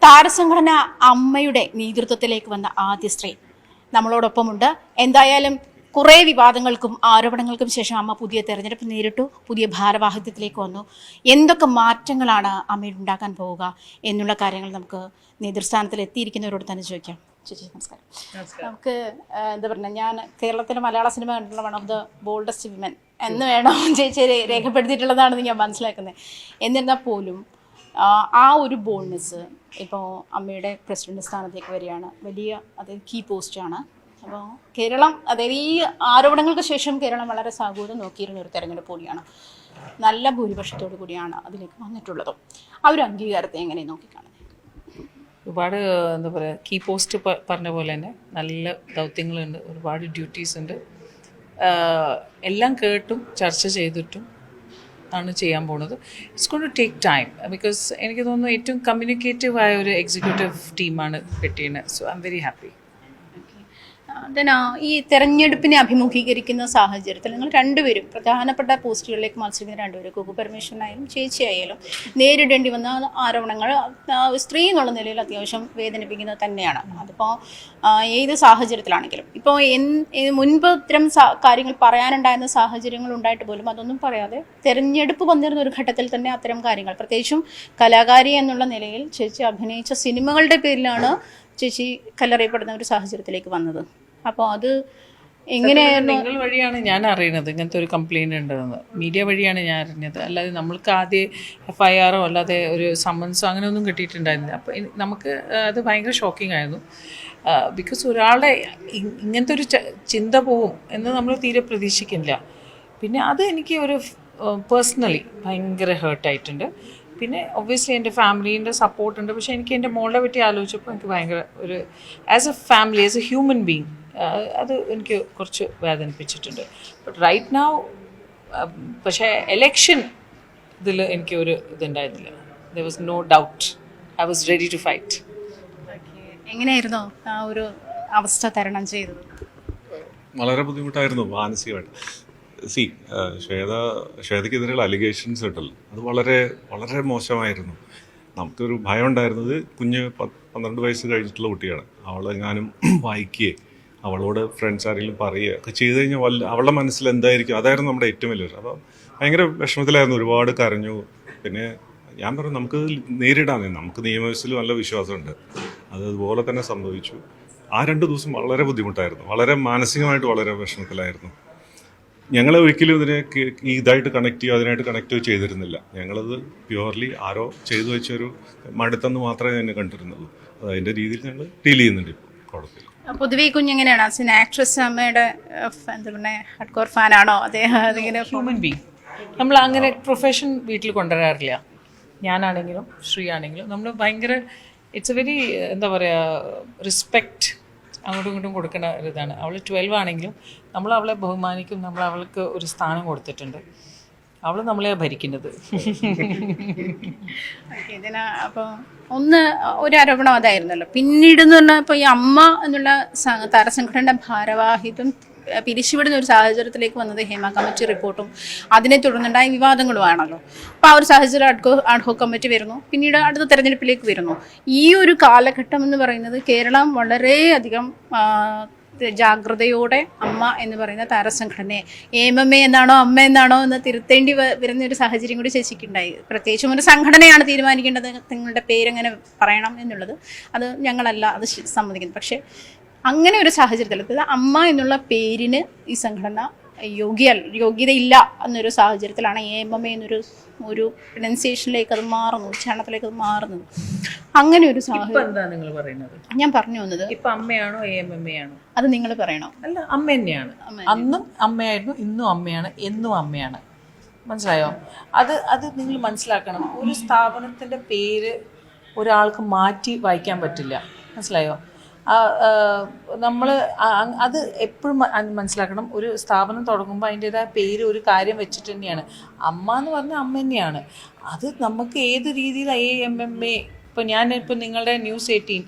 താരസംഘടന അമ്മയുടെ നേതൃത്വത്തിലേക്ക് വന്ന ആദ്യ സ്ത്രീ നമ്മളോടൊപ്പമുണ്ട്. എന്തായാലും കുറേ വിവാദങ്ങൾക്കും ആരോപണങ്ങൾക്കും ശേഷം അമ്മ പുതിയ തെരഞ്ഞെടുപ്പ് നേരിട്ടു, പുതിയ ഭാരവാഹിത്വത്തിലേക്ക് വന്നു. എന്തൊക്കെ മാറ്റങ്ങളാണ് അമ്മയിൽ ഉണ്ടാക്കാൻ പോവുക എന്നുള്ള കാര്യങ്ങൾ നമുക്ക് നേതൃസ്ഥാനത്തിൽ എത്തിയിരിക്കുന്നവരോട് തന്നെ ചോദിക്കാം. ചേച്ചി നമസ്കാരം. നമുക്ക് എന്താ പറയുക, ഞാൻ കേരളത്തിലെ മലയാള സിനിമ കണ്ടിട്ടുള്ള വൺ ഓഫ് ദ ബോൾഡസ്റ്റ് വിമൻ എന്ന് വേണം ചേച്ചി രേഖപ്പെടുത്തിയിട്ടുള്ളതാണെന്ന് ഞാൻ മനസ്സിലാക്കുന്നത്. എന്നിരുന്നാൽ പോലും ആ ഒരു ബോൾഡ്നെസ് ഇപ്പോൾ അമ്മയുടെ പ്രസിഡന്റ് സ്ഥാനത്തേക്ക് വരികയാണ്. വലിയ അതായത് കീ പോസ്റ്റാണ്. അപ്പോൾ കേരളം, അതായത് ഈ ആരോപണങ്ങൾക്ക് ശേഷം കേരളം വളരെ സാഹൂര്യം നോക്കിയിരുന്ന ഒരു തെരഞ്ഞെടുപ്പ് കൂടിയാണ്. നല്ല ഭൂരിപക്ഷത്തോടു കൂടിയാണ് അതിലേക്ക് വന്നിട്ടുള്ളതും. ആ ഒരു അംഗീകാരത്തെ എങ്ങനെ നോക്കിക്കാണുന്നത്? ഒരുപാട് എന്താ പറയുക, കീ പോസ്റ്റ് പറഞ്ഞ പോലെ തന്നെ നല്ല ദൗത്യങ്ങളുണ്ട്, ഒരുപാട് ഡ്യൂട്ടീസ് ഉണ്ട്. എല്ലാം കേട്ടും ചർച്ച ചെയ്തിട്ടും ആണ് ചെയ്യാൻ പോകുന്നത്. It's going to take time because എനിക്ക് തോന്നുന്നു ഏറ്റവും കമ്മ്യൂണിക്കേറ്റീവ് ആയ ഒരു എക്സിക്യൂട്ടീവ് ടീമാണ് കിട്ടിയത്. So I'm very happy. ഈ തെരഞ്ഞെടുപ്പിനെ അഭിമുഖീകരിക്കുന്ന സാഹചര്യത്തിൽ നിങ്ങൾ രണ്ടുപേരും പ്രധാനപ്പെട്ട പോസ്റ്റുകളിലേക്ക് മത്സരിക്കുന്ന രണ്ടുപേരും, കുക്കു പരമേശ്വരനായാലും ചേച്ചിയായാലും നേരിടേണ്ടി വന്ന ആരോപണങ്ങൾ സ്ത്രീ എന്നുള്ള നിലയിൽ അത്യാവശ്യം വേദനിപ്പിക്കുന്നത് തന്നെയാണ്. അതിപ്പോൾ ഏത് സാഹചര്യത്തിലാണെങ്കിലും. ഇപ്പോൾ മുൻപ് ഇത്തരം കാര്യങ്ങൾ പറയാനുണ്ടായിരുന്ന സാഹചര്യങ്ങൾ ഉണ്ടായിട്ട് പോലും അതൊന്നും പറയാതെ തെരഞ്ഞെടുപ്പ് വന്നിരുന്ന ഒരു ഘട്ടത്തിൽ തന്നെ അത്തരം കാര്യങ്ങൾ, പ്രത്യേകിച്ചും കലാകാരി എന്നുള്ള നിലയിൽ ചേച്ചി അഭിനയിച്ച സിനിമകളുടെ പേരിലാണ് ചേച്ചി കല്ലെറിയപ്പെടുന്ന ഒരു സാഹചര്യത്തിലേക്ക് വന്നത്. അപ്പോൾ അത് എങ്ങനെയായിരുന്നു? നിങ്ങൾ വഴിയാണ് ഞാൻ അറിയുന്നത് ഇങ്ങനത്തെ ഒരു കംപ്ലയിൻറ്റ് ഉണ്ടെന്ന്. മീഡിയ വഴിയാണ് ഞാൻ അറിഞ്ഞത്. അല്ലാതെ നമ്മൾക്ക് ആദ്യം FIR അല്ലാതെ ഒരു സമ്മൻസോ അങ്ങനെയൊന്നും കിട്ടിയിട്ടുണ്ടായിരുന്നില്ല. അപ്പോൾ നമുക്ക് അത് ഭയങ്കര ഷോക്കിംഗ് ആയിരുന്നു. ബിക്കോസ് ഒരാളുടെ ഇങ്ങനത്തെ ഒരു ചിന്ത പോവും എന്ന് നമ്മൾ തീരെ പ്രതീക്ഷിക്കുന്നില്ല. പിന്നെ അത് എനിക്ക് ഒരു പേഴ്സണലി ഭയങ്കര ഹേർട്ടായിട്ടുണ്ട്. പിന്നെ ഒബ്വിയസ്ലി എൻ്റെ ഫാമിലീൻ്റെ സപ്പോർട്ടുണ്ട്. പക്ഷേ എനിക്ക് എൻ്റെ മോളുടെ പറ്റി ആലോചിച്ചപ്പോൾ എനിക്ക് ഭയങ്കര ഒരു as a family, as a human being അത് എനിക്ക് കുറച്ച് വേദനിപ്പിച്ചിട്ടുണ്ട്. ബട്ട് റൈറ്റ് നൗ പക്ഷേ എലക്ഷൻ ഇതിൽ എനിക്ക് ഒരു ഇതുണ്ടായിരുന്നില്ല. There was no doubt. I was ready to fight. എങ്ങനെയായിരുന്നു ആ ഒരു അവസ്ഥ തരണം ചെയ്തത്? വളരെ ബുദ്ധിമുട്ടായിരുന്നു മാനസികമായിട്ട്. ശ്വേതയ്ക്കെതിരെയുള്ള അലിഗേഷൻസ് ഉണ്ടല്ലോ, അത് വളരെ വളരെ മോശമായിരുന്നു. നമുക്കൊരു ഭയം ഉണ്ടായിരുന്നത്, കുഞ്ഞ് 12 വയസ്സ് കഴിഞ്ഞിട്ടുള്ള കുട്ടിയാണ്. അവളെങ്ങാനും വായിക്കുകയെ അവളോട് ഫ്രണ്ട്സ് ആരെങ്കിലും പറയുക ഒക്കെ ചെയ്ത് കഴിഞ്ഞാൽ അവളുടെ മനസ്സിൽ എന്തായിരിക്കും, അതായിരുന്നു നമ്മുടെ ഏറ്റവും വലിയ. അപ്പോൾ ഭയങ്കര വിഷമത്തിലായിരുന്നു, ഒരുപാട് കരഞ്ഞു. പിന്നെ ഞാൻ പറഞ്ഞു നമുക്ക് നേരിടാൻ, നമുക്ക് നിയമവ്യവസ്ഥയിൽ നല്ല വിശ്വാസമുണ്ട്. അതുപോലെ തന്നെ സംഭവിച്ചു. ആ 2 ദിവസം വളരെ ബുദ്ധിമുട്ടായിരുന്നു, വളരെ മാനസികമായിട്ട് വളരെ വിഷമത്തിലായിരുന്നു. ഞങ്ങൾ ഒരിക്കലും ഇതിനെ ഇതായിട്ട് അതിനായിട്ട് കണക്റ്റ് ചെയ്തിരുന്നില്ല. ഞങ്ങളത് പ്യുവർലി ആരോ ചെയ്തു വെച്ചൊരു മടുത്തെന്ന് മാത്രമേ ഞാൻ കണ്ടിരുന്നുള്ളൂ. അത് അതിൻ്റെ രീതിയിൽ ഞങ്ങൾ ഡീൽ ചെയ്യുന്നുണ്ട് ഇപ്പോൾ. കുഴപ്പമില്ല. പൊതുവെ കുഞ്ഞെങ്ങനെയാണ് ആക്ട്രസ് അമ്മയുടെ എന്താ പറയുക, ഹാർഡ് കോർ ഫാനാണോ അദ്ദേഹം? അതിങ്ങനെ ഹ്യൂമൻ ബീങ്. നമ്മൾ അങ്ങനെ പ്രൊഫഷൻ വീട്ടിൽ കൊണ്ടുവരാറില്ല. ഞാനാണെങ്കിലും ശ്രീ ആണെങ്കിലും നമ്മൾ ഭയങ്കര ഇറ്റ്സ് എ വെരി എന്താ പറയുക, റെസ്പെക്റ്റ് അങ്ങോട്ടും ഇങ്ങോട്ടും കൊടുക്കുന്ന ഒരു ഇതാണ്. അവൾ 12 ആണെങ്കിലും നമ്മൾ അവളെ ബഹുമാനിക്കും. നമ്മൾ അവൾക്ക് ഒരു സ്ഥാനം കൊടുത്തിട്ടുണ്ട്. അവൾ നമ്മളെ ഭരിക്കുന്നത്. അപ്പോൾ ഒരു ആരോപണം അതായിരുന്നല്ലോ. പിന്നീട് എന്ന് പറഞ്ഞാൽ ഇപ്പോൾ ഈ അമ്മ എന്നുള്ള താരസംഘടനയുടെ ഭാരവാഹിത്വം പിരിച്ചുവിടുന്ന ഒരു സാഹചര്യത്തിലേക്ക് വന്നത് ഹേമ കമ്മിറ്റി റിപ്പോർട്ടും അതിനെ തുടർന്നുണ്ടായ വിവാദങ്ങളുമാണല്ലോ. അപ്പോൾ ആ ഒരു സാഹചര്യം അഡ്ഹോക് കമ്മിറ്റി വരുന്നു, പിന്നീട് അടുത്ത തെരഞ്ഞെടുപ്പിലേക്ക് വരുന്നു. ഈ ഒരു കാലഘട്ടം എന്ന് പറയുന്നത് കേരളം വളരെയധികം ജാഗ്രതയോടെ അമ്മ എന്ന് പറയുന്ന താരസംഘടനയെ AMMA എന്നാണോ അമ്മ എന്നാണോ എന്ന് തിരുത്തേണ്ടി വരുന്ന ഒരു സാഹചര്യം കൂടി ചേച്ചിക്കുണ്ടായി. പ്രത്യേകിച്ചും ഒരു സംഘടനയാണ് തീരുമാനിക്കേണ്ടത് നിങ്ങളുടെ പേരെങ്ങനെ പറയണം എന്നുള്ളത്. അത് ഞങ്ങളല്ല അത് സമ്മതിക്കുന്നത്. പക്ഷേ അങ്ങനെ ഒരു സാഹചര്യത്തിൽ അമ്മ എന്നുള്ള പേരിന് ഈ സംഘടന യോഗ്യതയില്ല എന്നൊരു സാഹചര്യത്തിലാണ് AMMA എന്നൊരു പ്രൊനൗൺസിയേഷനിലേക്ക് അത് മാറുന്നു, ഉച്ചാരണത്തിലേക്ക് അത് മാറുന്നത്. അങ്ങനെ ഒരു സാഹചര്യം എന്താ നിങ്ങൾ പറയുന്നത്? ഞാൻ പറഞ്ഞു വന്നത്, ഇപ്പൊ അമ്മയാണോ AMMA ആണോ? അത് നിങ്ങൾ പറയണം. അല്ല, അമ്മ തന്നെയാണ്. അന്നും അമ്മയായിരുന്നു, ഇന്നും അമ്മയാണ്, എന്നും അമ്മയാണ്. മനസ്സിലായോ? അത് നിങ്ങൾ മനസ്സിലാക്കണം. ഒരു സ്ഥാപനത്തിൻ്റെ പേര് ഒരാൾക്ക് മാറ്റി വായിക്കാൻ പറ്റില്ല. മനസ്സിലായോ? നമ്മൾ അത് എപ്പോഴും മനസ്സിലാക്കണം. ഒരു സ്ഥാപനം തുടങ്ങുമ്പോൾ അതിൻ്റെതായ പേര് ഒരു കാര്യം വെച്ചിട്ട് തന്നെയാണ്. അമ്മ എന്ന് പറഞ്ഞാൽ അമ്മ തന്നെയാണ്. അത് നമുക്ക് ഏത് രീതിയിൽ AMMA, ഇപ്പോൾ നിങ്ങളുടെ News 18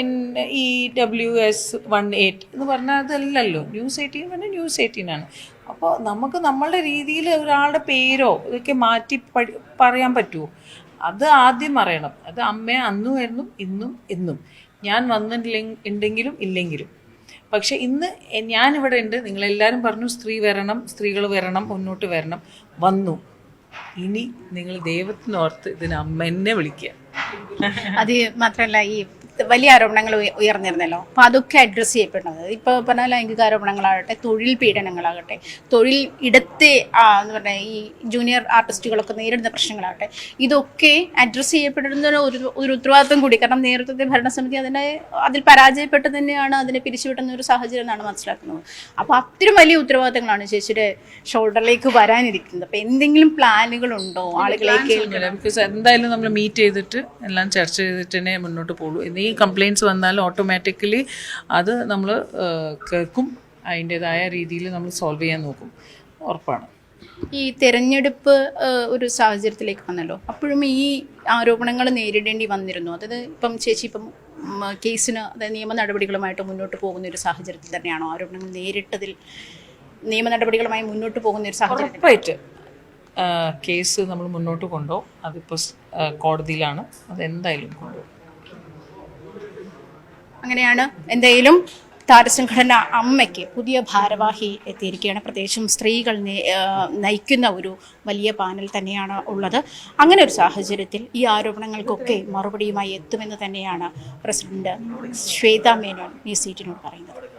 NEWS18 എന്ന് പറഞ്ഞാൽ അതല്ലല്ലോ. News 18 പറഞ്ഞാൽ News 18 ആണ്. അപ്പോൾ നമുക്ക് നമ്മളുടെ രീതിയിൽ ഒരാളുടെ പേരോ ഇതൊക്കെ മാറ്റി പറയാൻ പറ്റുമോ? അത് ആദ്യം അറിയണം. അത് അമ്മയെ അന്നും എന്നും ഇന്നും എന്നും ഞാൻ വന്നിട്ടുണ്ടെങ്കിലും ഇല്ലെങ്കിലും. പക്ഷെ ഇന്ന് ഞാനിവിടെ ഉണ്ട്, നിങ്ങളെല്ലാവരും പറഞ്ഞു സ്ത്രീകൾ വരണം, മുന്നോട്ട് വരണം. വന്നു. ഇനി നിങ്ങൾ ദൈവത്തിനോർത്ത് ഇതിന് അമ്മ എന്നെ വിളിക്കുക. അത് മാത്രമല്ല, ഈ വലിയ ആരോപണങ്ങൾ ഉയർന്നിരുന്നല്ലോ, അപ്പോൾ അതൊക്കെ അഡ്രസ്സ് ചെയ്യപ്പെടുന്നത് ഇപ്പോൾ പറഞ്ഞ ലൈംഗിക ആരോപണങ്ങളാകട്ടെ, തൊഴിൽ പീഡനങ്ങളാകട്ടെ, തൊഴിൽ ഇടത്തെ എന്ന് പറഞ്ഞാൽ ഈ ജൂനിയർ ആർട്ടിസ്റ്റുകളൊക്കെ നേരിടുന്ന പ്രശ്നങ്ങളാകട്ടെ, ഇതൊക്കെ അഡ്രസ്സ് ചെയ്യപ്പെടുന്ന ഒരു ഉത്തരവാദിത്വം കൂടി. കാരണം നേരത്തെ ഭരണസമിതി അതിൽ പരാജയപ്പെട്ട് തന്നെയാണ് അതിനെ പിരിച്ചുവിട്ടുന്ന ഒരു സാഹചര്യം എന്നാണ് മനസ്സിലാക്കുന്നത്. അപ്പോൾ അത്രയും വലിയ ഉത്തരവാദിത്തങ്ങളാണ് ചേച്ചിയുടെ ഷോൾഡറിലേക്ക് വരാനിരിക്കുന്നത്. അപ്പോൾ എന്തെങ്കിലും പ്ലാനുകളുണ്ടോ ആളുകളിലേക്ക്? ബിക്കോസ് എന്തായാലും നമ്മൾ മീറ്റ് ചെയ്തിട്ട് എല്ലാം ചർച്ച ചെയ്തിട്ട് തന്നെ മുന്നോട്ട് പോകുള്ളൂ. എന്നീ കംപ്ലയിൻറ്റ്സ് വന്നാലും ഓട്ടോമാറ്റിക്കലി അത് നമ്മൾ കേൾക്കും, അതിൻ്റെതായ രീതിയിൽ നമ്മൾ സോൾവ് ചെയ്യാൻ നോക്കും, ഉറപ്പാണ്. ഈ തെരഞ്ഞെടുപ്പ് ഒരു സാഹചര്യത്തിലേക്ക് വന്നല്ലോ, അപ്പോഴും ഈ ആരോപണങ്ങൾ നേരിടേണ്ടി വന്നിരുന്നു. അതായത് ഇപ്പം ചേച്ചി കേസിന്, അതായത് നിയമ നടപടികളുമായിട്ട് മുന്നോട്ട് പോകുന്ന ഒരു സാഹചര്യത്തിൽ തന്നെയാണോ ആരോപണങ്ങൾ നേരിട്ടതിൽ നിയമ നടപടികളുമായി മുന്നോട്ട് പോകുന്ന ഒരു സാഹചര്യം? ഉറപ്പായിട്ട് കേസ് നമ്മൾ മുന്നോട്ട് കൊണ്ടുപോകും. അതിപ്പോൾ കോടതിയിലാണ്, അതെന്തായാലും കൊണ്ടുപോകും. അങ്ങനെയാണ് എന്തായാലും താരസംഘടന അമ്മയ്ക്ക് പുതിയ ഭാരവാഹി എത്തിയിരിക്കുകയാണ്. പ്രത്യേകിച്ചും സ്ത്രീകൾ നയിക്കുന്ന ഒരു വലിയ പാനൽ തന്നെയാണ് ഉള്ളത്. അങ്ങനെ ഒരു സാഹചര്യത്തിൽ ഈ ആരോപണങ്ങൾക്കൊക്കെ മറുപടിയുമായി എത്തുമെന്ന് തന്നെയാണ് പ്രസിഡന്റ് ശ്വേത മേനോൻ ന്യൂസ് 18 പറയുന്നത്.